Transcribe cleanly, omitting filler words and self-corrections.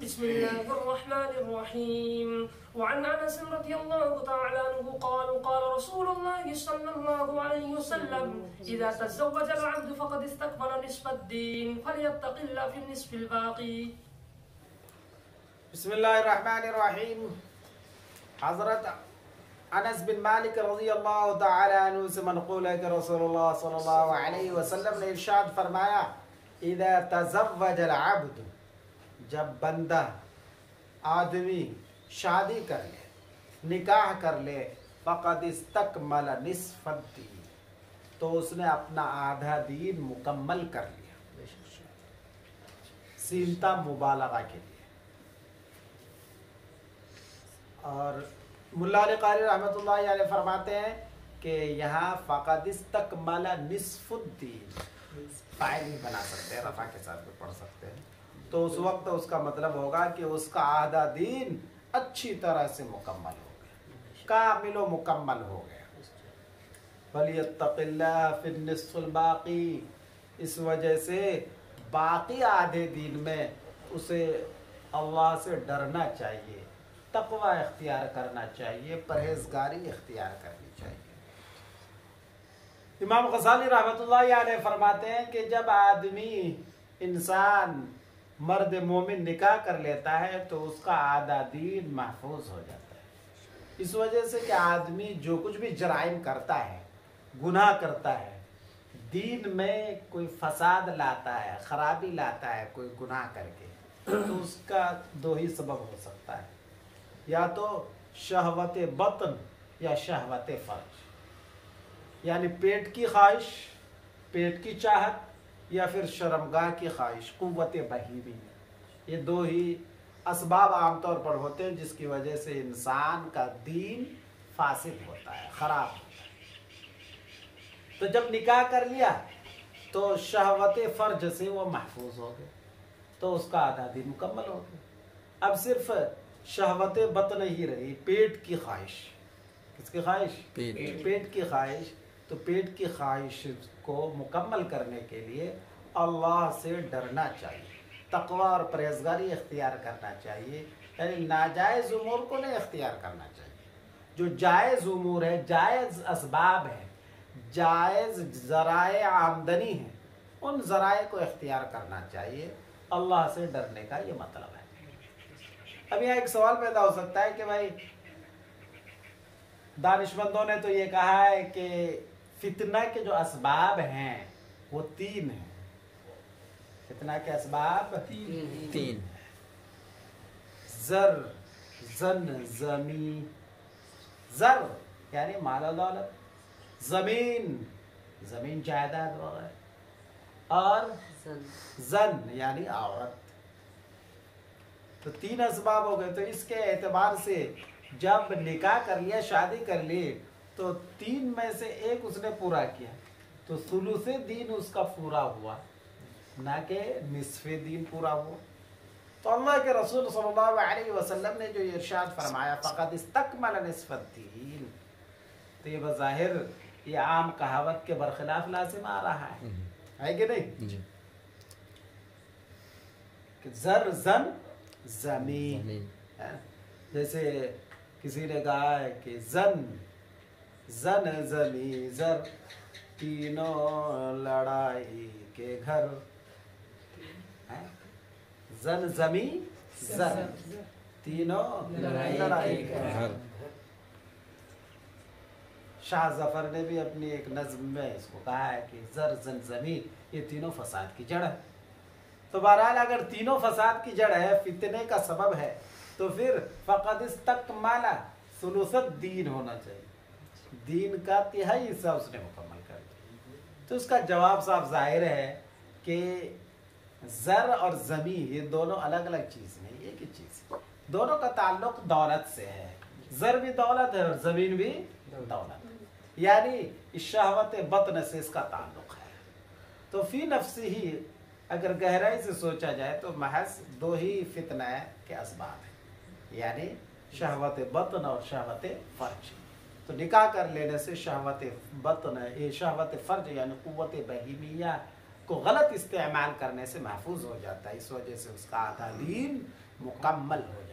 بسم الله الرحمن الرحيم. وعن انس رضي الله تعالى عنه قال رسول الله صلى الله عليه وسلم اذا تزوج العبد فقد استكمل نصف الدين فليتق الله في النصف الباقي. بسم اللہ الرحمن الرحیم. حضرت انس بن مالک رضی اللہ تعالی عنہ سے منقول ہے کہ رسول اللہ صلی اللہ علیہ وسلم نے ارشاد فرمایا اذا تزوج العبد، جب بندہ آدمی شادی کر لے، نکاح کر لے، فقد استکمل نصف الدین، تو اس نے اپنا آدھا دین مکمل کر لیا. سینتا مبالغہ کے لیے. اور ملا علی قاری رحمۃ اللہ علیہ فرماتے ہیں کہ یہاں فقد استکمل نصف الدین فاعل نہیں بنا سکتے، رفع کے ساتھ بھی پڑھ سکتے ہیں. تو اس وقت اس کا مطلب ہوگا کہ اس کا آدھا دین اچھی طرح سے مکمل ہو گیا، کامل و مکمل ہو گیا. فَلْيَتَّقِ اللَّهَ فِي النِّصْفِ الْبَاقِي، اس وجہ سے باقی آدھے دین میں اسے اللہ سے ڈرنا چاہیے، تقوی اختیار کرنا چاہیے، پرہیزگاری اختیار کرنی چاہیے. امام غزالی رحمۃ اللہ علیہ فرماتے ہیں کہ جب آدمی انسان مرد مومن نکاح کر لیتا ہے تو اس کا آدھا دین محفوظ ہو جاتا ہے. اس وجہ سے کہ آدمی جو کچھ بھی جرائم کرتا ہے، گناہ کرتا ہے، دین میں کوئی فساد لاتا ہے، خرابی لاتا ہے کوئی گناہ کر کے، تو اس کا دو ہی سبب ہو سکتا ہے، یا تو شہوت بطن یا شہوت فرج، یعنی پیٹ کی خواہش، پیٹ کی چاہت، یا پھر شرمگاہ کی خواہش، قوت بہیمی. یہ دو ہی اسباب عام طور پر ہوتے ہیں جس کی وجہ سے انسان کا دین فاسد ہوتا ہے، خراب ہوتا ہے. تو جب نکاح کر لیا تو شہوت فرج سے وہ محفوظ ہو گئے، تو اس کا آدھا دین مکمل ہو گیا. اب صرف شہوت بطن ہی رہی، پیٹ کی خواہش. کس کی خواہش؟ پیٹ کی خواہش. تو پیٹ کی خواہش کو مکمل کرنے کے لیے اللہ سے ڈرنا چاہیے، تقوی اور پرہیزگاری اختیار کرنا چاہیے. یعنی ناجائز امور کو نہیں اختیار کرنا چاہیے. جو جائز امور ہے، جائز اسباب ہیں، جائز ذرائع آمدنی ہیں، ان ذرائع کو اختیار کرنا چاہیے. اللہ سے ڈرنے کا یہ مطلب ہے. اب یہاں ایک سوال پیدا ہو سکتا ہے کہ بھائی دانشمندوں نے تو یہ کہا ہے کہ فتنہ کے جو اسباب ہیں وہ تین ہیں. فتنہ کے اسباب تین. زر، زن، زمین. زر یعنی مال و دولت، زمین، زمین جائیداد وغیرہ، اور زن یعنی عورت. تو تین اسباب ہو گئے. تو اس کے اعتبار سے جب نکاح کر لیا، شادی کر لی، تو تین میں سے ایک اس نے پورا کیا تو ثلث دین اس کا پورا ہوا، نہ کہ نصف دین پورا ہوا. تو اللہ کے رسول صلی اللہ علیہ وسلم نے جو ارشاد فرمایا فقد استکمل نصف الدین، تو یہ بظاہر یہ عام کہاوت کے برخلاف لازم آ رہا ہے کہ نہیں؟ کہ زر، زن، زمین. جیسے کسی نے کہا ہے کہ زن، زن، زمین، زر، تینوں لڑائی کے گھر. زن، زمین، زر، تینوں لڑائی کے گھر. شاہ ظفر نے بھی اپنی ایک نظم میں اس کو کہا ہے کہ زر، زن، زمین یہ تینوں فساد کی جڑ ہے. تو بہرحال اگر تینوں فساد کی جڑ ہے، فتنے کا سبب ہے، تو پھر فقد استکمل ثلث الدین ہونا چاہیے. دین کا تہائی حصہ اس نے مکمل کر دیا. تو اس کا جواب صاف ظاہر ہے کہ زر اور زمین یہ دونوں الگ الگ چیز نہیں، ایک ہی چیز ہے. دونوں کا تعلق دولت سے ہے. زر بھی دولت ہے اور زمین بھی دولت ہے، یعنی شہوت بطن سے اس کا تعلق ہے. تو فی نفسی ہی اگر گہرائی سے سوچا جائے تو محض دو ہی فتنہ کے اسباب ہیں، یعنی شہوت بطن اور شہوت فرج. تو نکاح کر لینے سے شہوت بطن، شہوت فرج یعنی قوت بہیمیہ کو غلط استعمال کرنے سے محفوظ ہو جاتا ہے. اس وجہ سے اس کا آدھا دین مکمل ہو